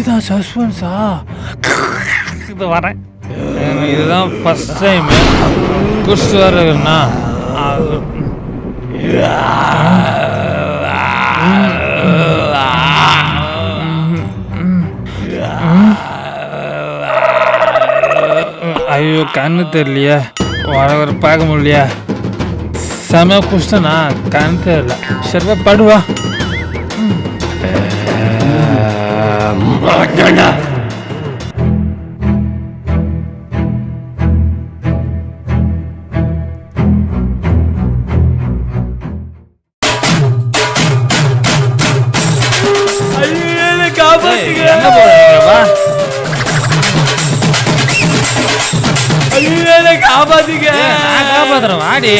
இதுதான் சஸ்பென்ஸா? இது வரேன். இதுதான் ஃபர்ஸ்ட் டைம் குஸ்ட் வரதுன்னா ஐயோ கண்ணு தெரியலையே, வர பார்க்க முடியலையா? செம குஸ்டனா, கண்ணு தெரியல. சரிவா படுவா. எங்க போறீங்கப்பா? காப்பாத்திக்க. நான் காப்பாத்துறேன் வாடி.